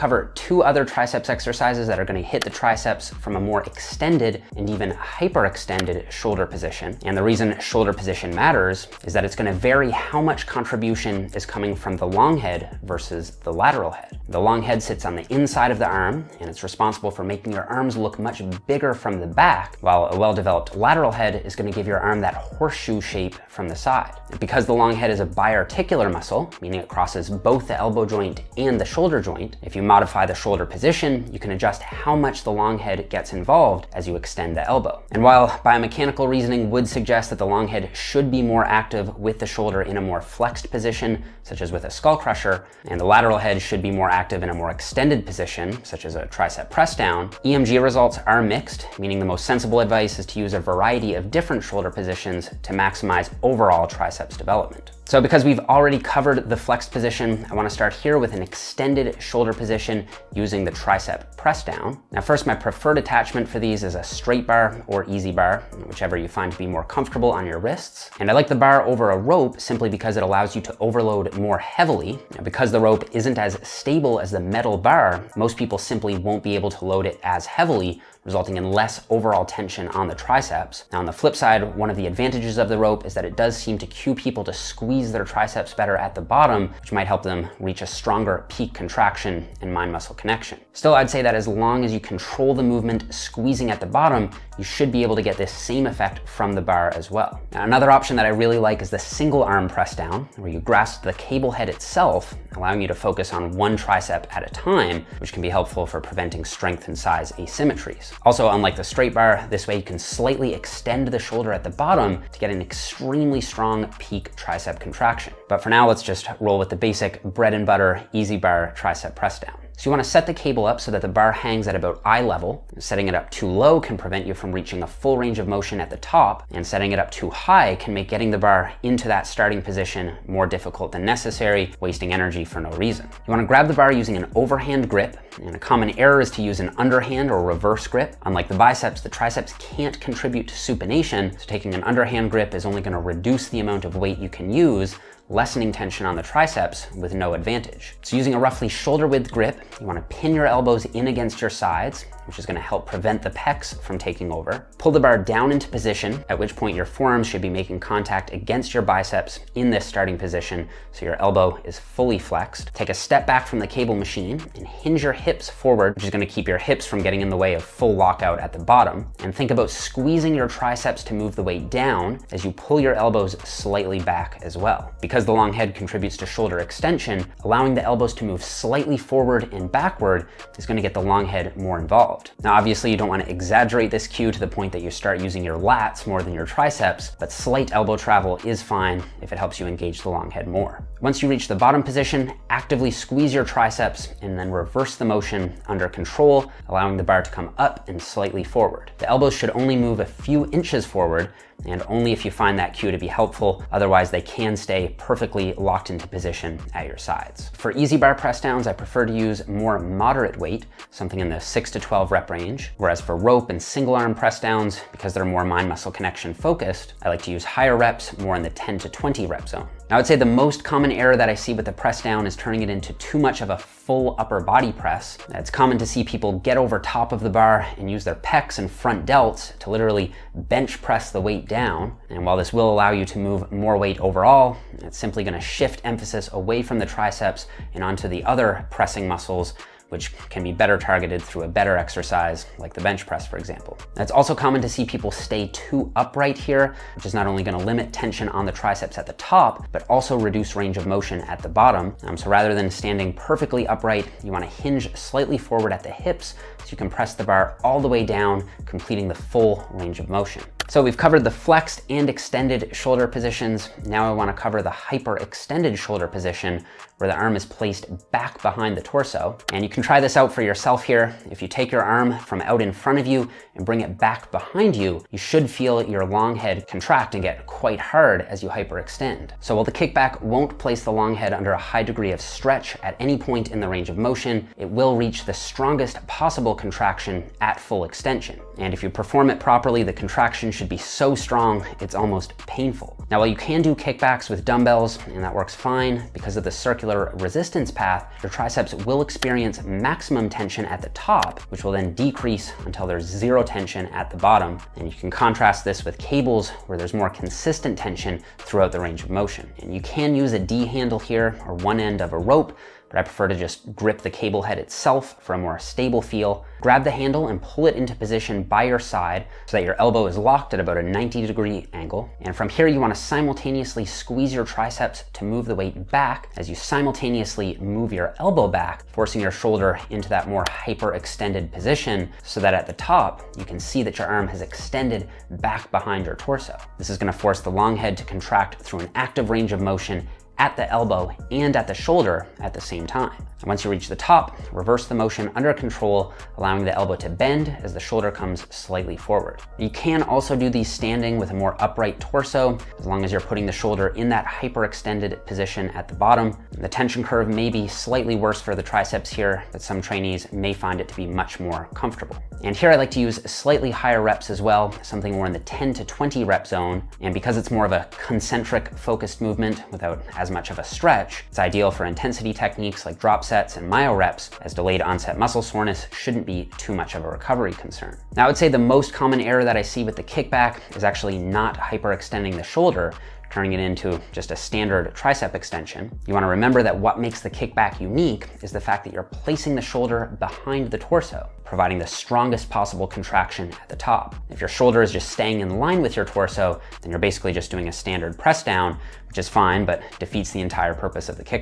Cover two other triceps exercises that are going to hit the triceps from a more extended and even hyperextended shoulder position. And the reason shoulder position matters is that it's going to vary how much contribution is coming from the long head versus the lateral head. The long head sits on the inside of the arm, and it's responsible for making your arms look much bigger from the back, while a well-developed lateral head is going to give your arm that horseshoe shape from the side. Because the long head is a biarticular muscle, meaning it crosses both the elbow joint and the shoulder joint, if you modify the shoulder position, you can adjust how much the long head gets involved as you extend the elbow. And while biomechanical reasoning would suggest that the long head should be more active with the shoulder in a more flexed position, such as with a skull crusher, and the lateral head should be more active in a more extended position, such as a tricep press down, EMG results are mixed, meaning the most sensible advice is to use a variety of different shoulder positions to maximize overall triceps development. So because we've already covered the flexed position, I want to start here with an extended shoulder position using the tricep press down. Now first, my preferred attachment for these is a straight bar or easy bar, whichever you find to be more comfortable on your wrists. And I like the bar over a rope simply because it allows you to overload more heavily. Now, because the rope isn't as stable as the metal bar, most people simply won't be able to load it as heavily, resulting in less overall tension on the triceps. Now on the flip side, one of the advantages of the rope is that it does seem to cue people to squeeze their triceps better at the bottom, which might help them reach a stronger peak contraction and mind-muscle connection. Still, I'd say that as long as you control the movement squeezing at the bottom, you should be able to get this same effect from the bar as well. Now, another option that I really like is the single arm press down, where you grasp the cable head itself, allowing you to focus on one tricep at a time, which can be helpful for preventing strength and size asymmetries. Also, unlike the straight bar, this way you can slightly extend the shoulder at the bottom to get an extremely strong peak tricep contraction. But for now, let's just roll with the basic bread and butter easy bar tricep press down. So you want to set the cable up so that the bar hangs at about eye level. Setting it up too low can prevent you from reaching a full range of motion at the top, and setting it up too high can make getting the bar into that starting position more difficult than necessary, wasting energy for no reason. You want to grab the bar using an overhand grip, and a common error is to use an underhand or reverse grip. Unlike the biceps, the triceps can't contribute to supination, so taking an underhand grip is only going to reduce the amount of weight you can use, lessening tension on the triceps with no advantage. So using a roughly shoulder width grip, you want to pin your elbows in against your sides, which is going to help prevent the pecs from taking over. Pull the bar down into position, at which point your forearms should be making contact against your biceps in this starting position, so your elbow is fully flexed. Take a step back from the cable machine and hinge your hips forward, which is going to keep your hips from getting in the way of full lockout at the bottom. And think about squeezing your triceps to move the weight down as you pull your elbows slightly back as well. Because the long head contributes to shoulder extension, allowing the elbows to move slightly forward and backward is going to get the long head more involved. Now, obviously, you don't want to exaggerate this cue to the point that you start using your lats more than your triceps, but slight elbow travel is fine if it helps you engage the long head more. Once you reach the bottom position, actively squeeze your triceps and then reverse the motion under control, allowing the bar to come up and slightly forward. The elbows should only move a few inches forward, and only if you find that cue to be helpful. Otherwise, they can stay perfectly locked into position at your sides. For easy bar press downs, I prefer to use more moderate weight, something in the 6 to 12 rep range. Whereas for rope and single arm press downs, because they're more mind muscle connection focused, I like to use higher reps, more in the 10 to 20 rep zone. Now, I would say the most common error that I see with the press down is turning it into too much of a full upper body press. It's common to see people get over top of the bar and use their pecs and front delts to literally bench press the weight down. And while this will allow you to move more weight overall, it's simply going to shift emphasis away from the triceps and onto the other pressing muscles, which can be better targeted through a better exercise like the bench press, for example. It's also common to see people stay too upright here, which is not only going to limit tension on the triceps at the top, but also reduce range of motion at the bottom. So rather than standing perfectly upright, you want to hinge slightly forward at the hips so you can press the bar all the way down, completing the full range of motion. So we've covered the flexed and extended shoulder positions. Now I want to cover the hyperextended shoulder position, where the arm is placed back behind the torso. And you can try this out for yourself here. If you take your arm from out in front of you and bring it back behind you, you should feel your long head contract and get quite hard as you hyperextend. So while the kickback won't place the long head under a high degree of stretch at any point in the range of motion, it will reach the strongest possible contraction at full extension. And if you perform it properly, the contraction should be so strong, it's almost painful. Now, while you can do kickbacks with dumbbells, and that works fine because of the circular regular resistance path, your triceps will experience maximum tension at the top, which will then decrease until there's zero tension at the bottom. And you can contrast this with cables where there's more consistent tension throughout the range of motion. And you can use a D handle here or one end of a rope, but I prefer to just grip the cable head itself for a more stable feel. Grab the handle and pull it into position by your side so that your elbow is locked at about a 90-degree angle. And from here, you want to simultaneously squeeze your triceps to move the weight back as you simultaneously move your elbow back, forcing your shoulder into that more hyperextended position so that at the top, you can see that your arm has extended back behind your torso. This is going to force the long head to contract through an active range of motion at the elbow and at the shoulder at the same time. And once you reach the top, reverse the motion under control, allowing the elbow to bend as the shoulder comes slightly forward. You can also do these standing with a more upright torso, as long as you're putting the shoulder in that hyperextended position at the bottom. The tension curve may be slightly worse for the triceps here, but some trainees may find it to be much more comfortable. And here I like to use slightly higher reps as well, something more in the 10 to 20 rep zone. And because it's more of a concentric focused movement without as much of a stretch, it's ideal for intensity techniques like drop sets and myo reps, as delayed onset muscle soreness shouldn't be too much of a recovery concern. Now, I would say the most common error that I see with the kickback is actually not hyperextending the shoulder, turning it into just a standard tricep extension. You want to remember that what makes the kickback unique is the fact that you're placing the shoulder behind the torso, providing the strongest possible contraction at the top. If your shoulder is just staying in line with your torso, then you're basically just doing a standard press down, which is fine, but defeats the entire purpose of the kickback.